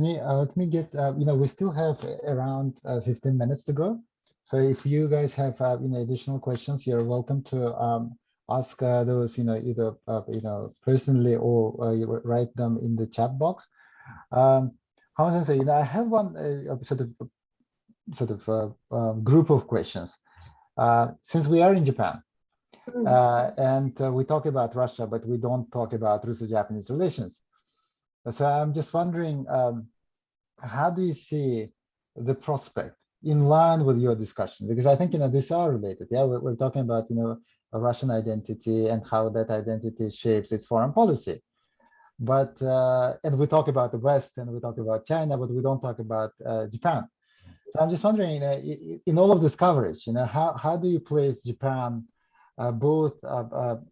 me get, we still have around 15 minutes to go. So if you guys have, additional questions, you're welcome to ask those, either, personally or you write them in the chat box. How was I say, I have one sort of group of questions. Since we are in Japan, and we talk about Russia, but we don't talk about Russo-Japanese relations. So I'm just wondering, how do you see the prospect in line with your discussion? Because I think, these are related. Yeah, we're talking about, a Russian identity and how that identity shapes its foreign policy. But, and we talk about the West and we talk about China, but we don't talk about Japan. So I'm just wondering, in all of this coverage, how do you place Japan both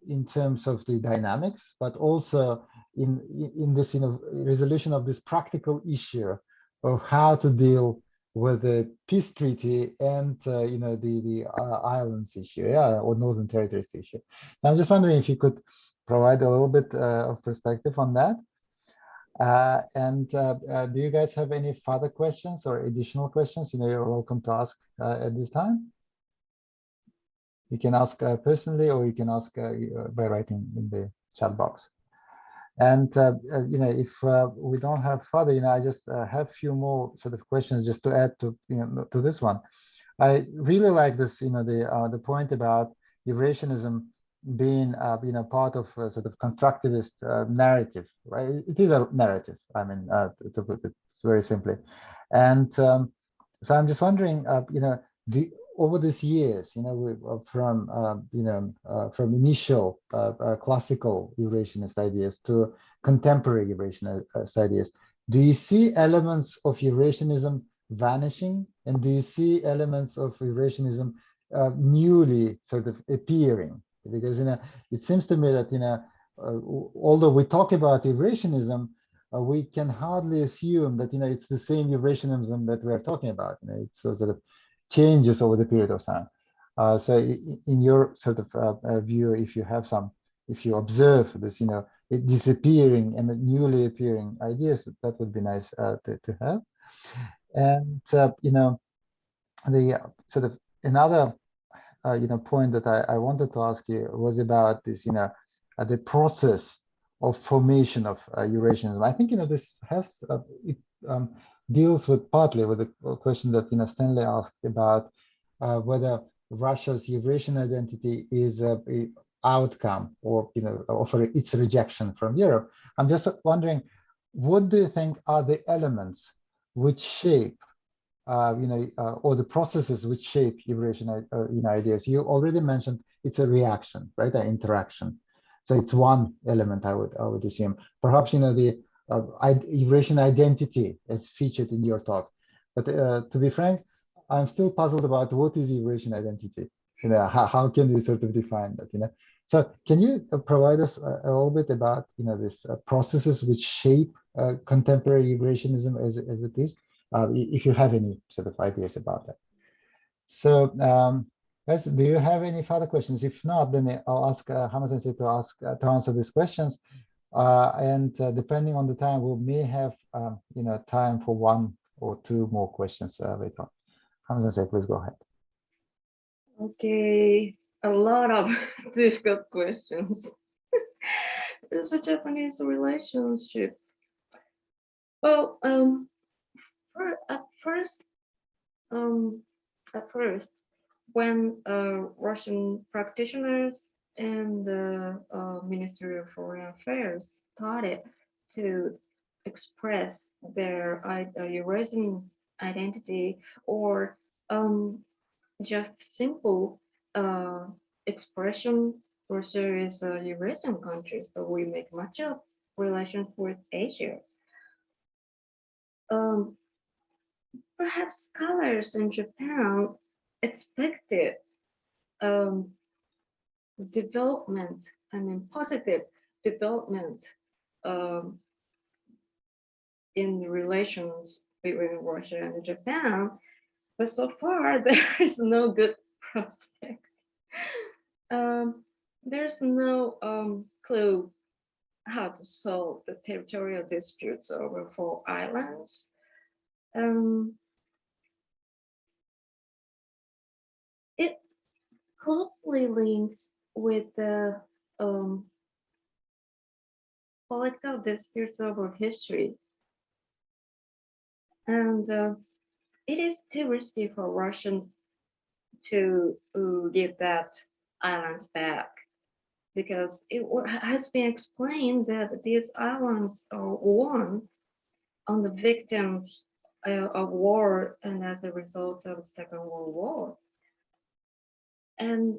in terms of the dynamics, but also in this resolution of this practical issue of how to deal with the peace treaty and the islands issue, or Northern Territories issue. I'm just wondering if you could provide a little bit of perspective on that. Do you guys have any further questions or additional questions? You're welcome to ask at this time. You can ask personally, or you can ask by writing in the chat box. And if we don't have further, I just have a few more sort of questions just to add to to this one. I really like this, the point about Eurasianism being, part of a sort of constructivist narrative, right? It is a narrative. I mean, to put it very simply, and so I'm just wondering, over these years, from initial classical Eurasianist ideas to contemporary Eurasianist ideas, do you see elements of Eurasianism vanishing, and do you see elements of Eurasianism newly sort of appearing? Because it seems to me that although we talk about Eurasianism, we can hardly assume that it's the same Eurasianism that we are talking about. It's sort of changes over the period of time. So in your sort of view, if you observe this, it disappearing and newly appearing ideas, that would be nice to have. And the sort of another point that I wanted to ask you was about this, the process of formation of Eurasianism. I think this has it deals with partly with the question that Stanley asked about whether Russia's Eurasian identity is a outcome or for its rejection from Europe. I'm just wondering, what do you think are the elements which shape or the processes which shape Eurasian ideas? You already mentioned it's a reaction, right? An interaction. So it's one element I would assume. Perhaps the Eurasian identity is featured in your talk. But to be frank, I'm still puzzled about what is Eurasian identity. How can we sort of define that? So can you provide us a little bit about this processes which shape contemporary Eurasianism as it is? If you have any sort of ideas about that. So, guys, do you have any further questions? If not, then I'll ask Hama-sensei to answer these questions. And depending on the time, we may have time for one or two more questions later on. Hama-sensei, please go ahead. Okay, a lot of difficult questions. It's a Japanese relationship. Well, at first, when Russian practitioners and the Ministry of Foreign Affairs started to express their Eurasian identity, or just simple expression, Russia is a Eurasian country, so we make much of relations with Asia. Perhaps scholars in Japan expected development, positive development in the relations between Russia and Japan, but so far there is no good prospect. There's no clue how to solve the territorial disputes over 4 islands. It closely links with the political disputes over history. And it is too risky for Russia to give that islands back, because it has been explained that these islands are won on the victims of war and as a result of the Second World War. And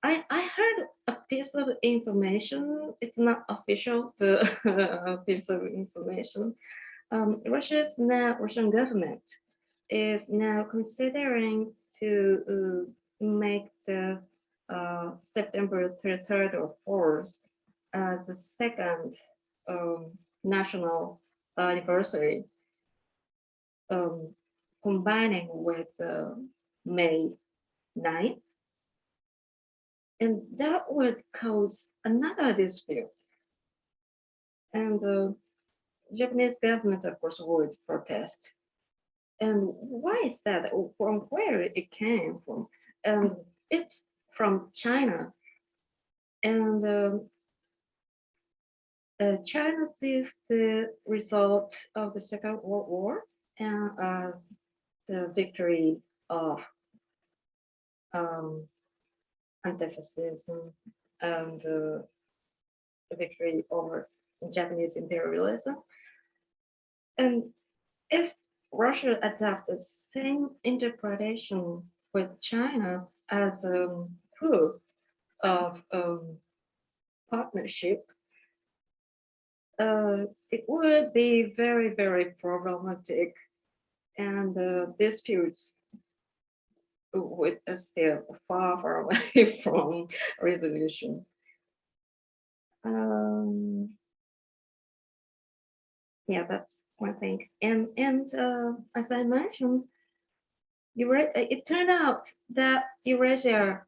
I heard a piece of information, it's not official, but a piece of information. Russian government is now considering to make the September 3rd or 4th the second national anniversary, combining with May 9th. And that would cause another dispute. And the Japanese government, of course, would protest. And why is that? From where it came from? It's from China. And China sees the result of the Second World War and the victory of anti-fascism and the victory over Japanese imperialism. And if Russia adopts the same interpretation with China as proof of partnership, it would be very, very problematic, and disputes would still far, far away from resolution. Yeah, that's one thing. And as I mentioned, it turned out that Eurasia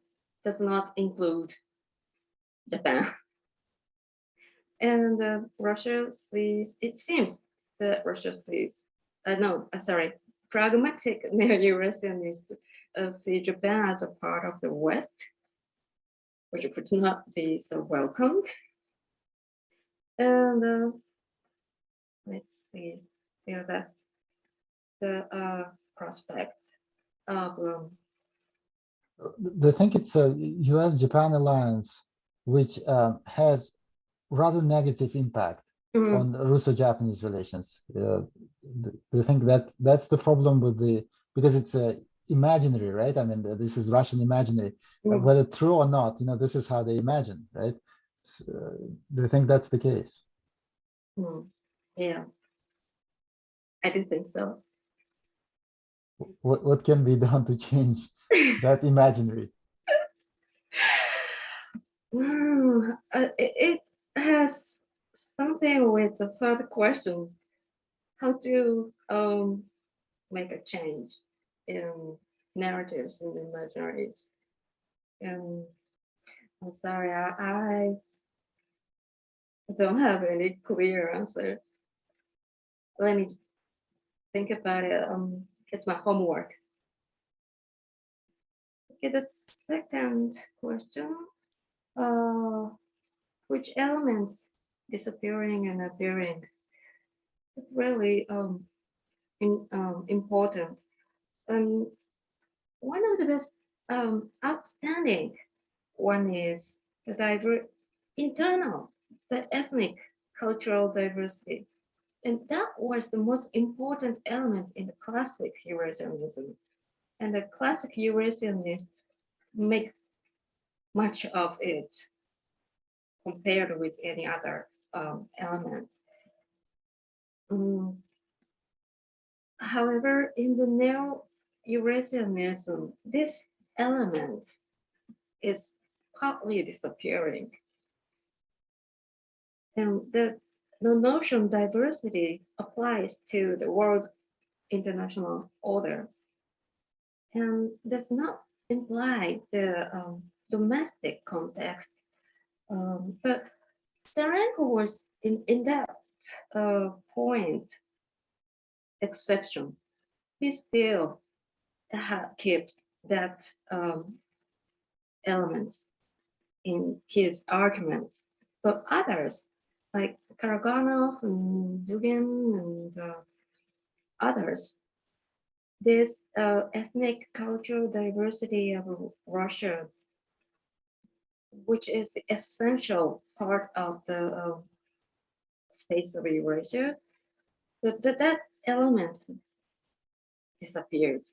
does not include Japan. And Russia sees, it seems that Russia sees, pragmatic Neo-Eurasianists see Japan as a part of the West, which would not be so welcomed. And let's see, yeah, that's the prospect of I think it's a US-Japan alliance, which has rather negative impact on Russo-Japanese relations. I think that that's the problem with because it's imaginary, right? I mean, this is Russian imaginary, whether true or not, this is how they imagine, right? So, do you think that's the case? Yeah, I do think so. What can be done to change that imaginary? It has something with the third question, how to make a change in narratives and imaginaries. And I'm sorry, I don't have any clear answer. Let me think about it. It's my homework. Okay, the second question, which elements disappearing and appearing? It's really important. And one of the best outstanding one is the ethnic cultural diversity. And that was the most important element in the classic Eurasianism. And the classic Eurasianists make much of it compared with any other elements. However, in the Neo-Eurasianism, this element is partly disappearing. And the notion diversity applies to the world international order and does not imply the domestic context. But Steranko was in that point exception. He still kept that elements in his arguments, but others like Karaganov and Dugin and others, this ethnic cultural diversity of Russia, which is the essential part of the space of Eurasia, that element disappeared.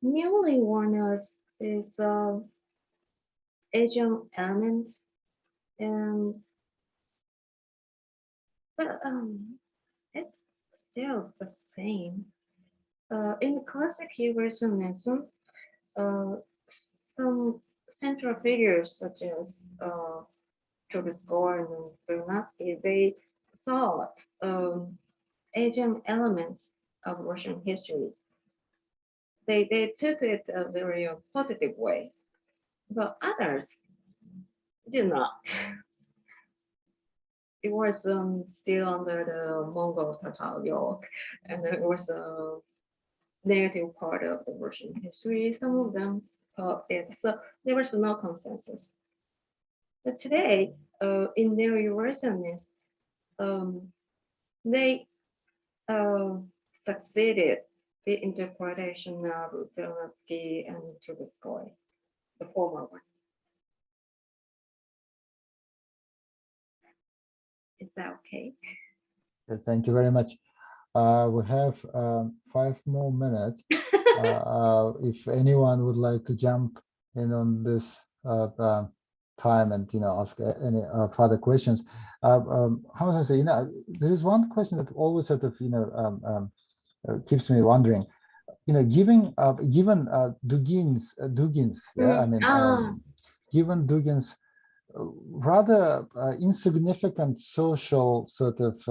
Newly one is Asian elements, but it's still the same. In the classic Eurasianism, some central figures such as Trubetskoy and Vernadsky, they thought Asian elements of Russian history. They took it a very positive way, but others did not. It was still under the Mongol Tatar yoke, and it was a negative part of the Russian history. Some of them thought it, so there was no consensus. But today, in Neo-Eurasianists, they succeeded the interpretation of Velinsky and Trubetskoy, the former one. Is that okay? Thank you very much. We have 5 more minutes. If anyone would like to jump in on this time and ask any further questions, how was I say? There is one question that always sort of keeps me wondering. Given Dugin's, yeah, I mean, given Dugin's rather insignificant social sort of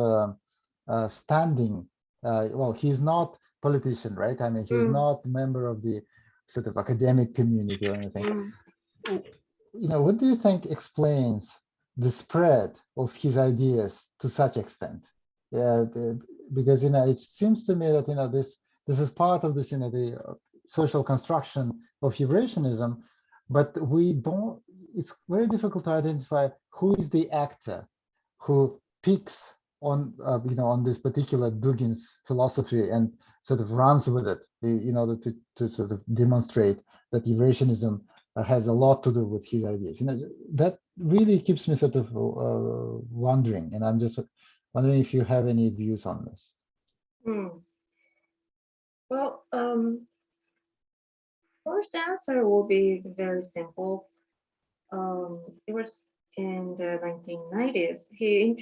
standing. Well, he's not politician, right? I mean, he's not a member of the sort of academic community or anything. What do you think explains the spread of his ideas to such extent? Because it seems to me that this is part of this the social construction of Eurasianism, but we don't. It's very difficult to identify who is the actor who picks on on this particular Dugin's philosophy and sort of runs with it in order to sort of demonstrate that Eurasianism has a lot to do with his ideas. That really keeps me sort of wondering, and I'm just wondering if you have any views on this. Well, first answer will be very simple. It was in the 1990s. He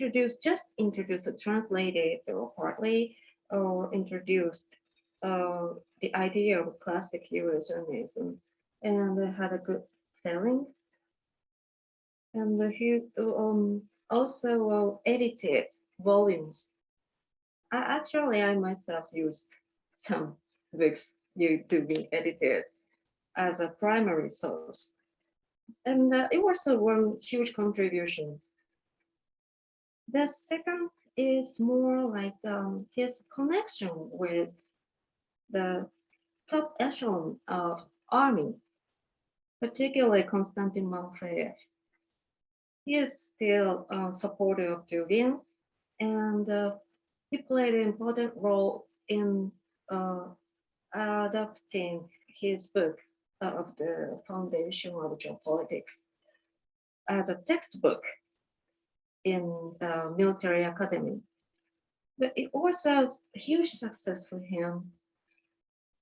just introduced, translated or partly, or introduced the idea of classic Eurasianism, and it had a good selling. And he also edited volumes. I myself used some books to be edited as a primary source. And it was one huge contribution. The second is more like his connection with the top echelon of army, particularly Konstantin Malofeyev. He is still a supporter of Dugin, and he played an important role in adapting his book of the foundation of geopolitics as a textbook in military academy. But it was a huge success for him.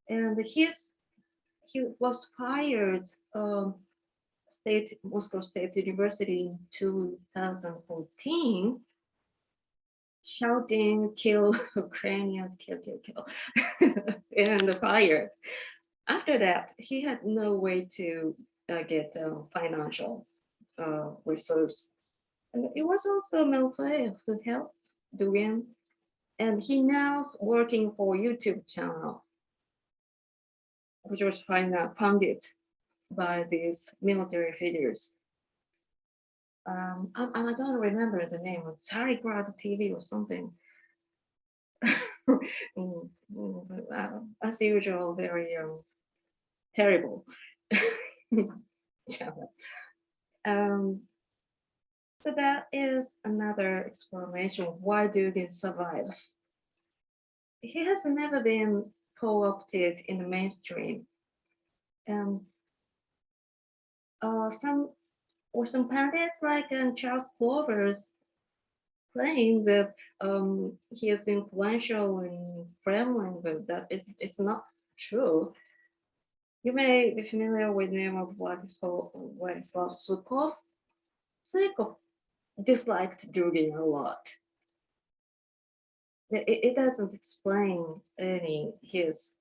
And he was fired Moscow State University in 2014, shouting, kill Ukrainians, kill, kill, kill, and fired. After that, he had no way to get financial resource. And it was also Malofeyev who helped Dugin, and he now working for YouTube channel, which was funded by these military figures. I don't remember the name of Tsarigrad TV or something. As usual, very terrible. So that is another explanation of why Dugin survives. He has never been co-opted in the mainstream. Some pundits like Charles Clovers claim that he is influential in Kremlin, but that it's not true. You may be familiar with the name of Vladislav Sukov. Sukov disliked Dugin a lot. It doesn't explain his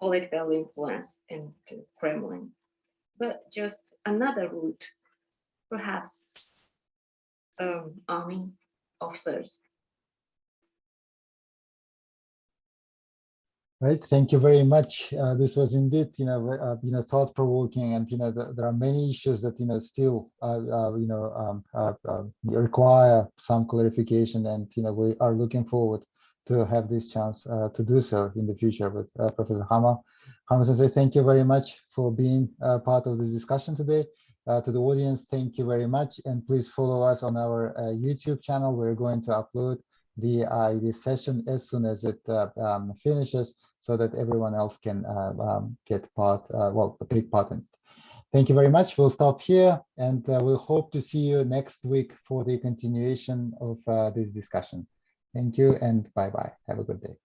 political influence into Kremlin, but just another route, perhaps army officers. Right. Thank you very much. This was indeed, thought-provoking, and there are many issues that still require some clarification, and we are looking forward to have this chance to do so in the future with Professor Hama. Hama-sensei, thank you very much for being part of this discussion today. To the audience, thank you very much, and please follow us on our YouTube channel. We're going to upload this session as soon as it finishes, so that everyone else can get part, take part in it. Thank you very much. We'll stop here, and we'll hope to see you next week for the continuation of this discussion. Thank you, and bye-bye. Have a good day.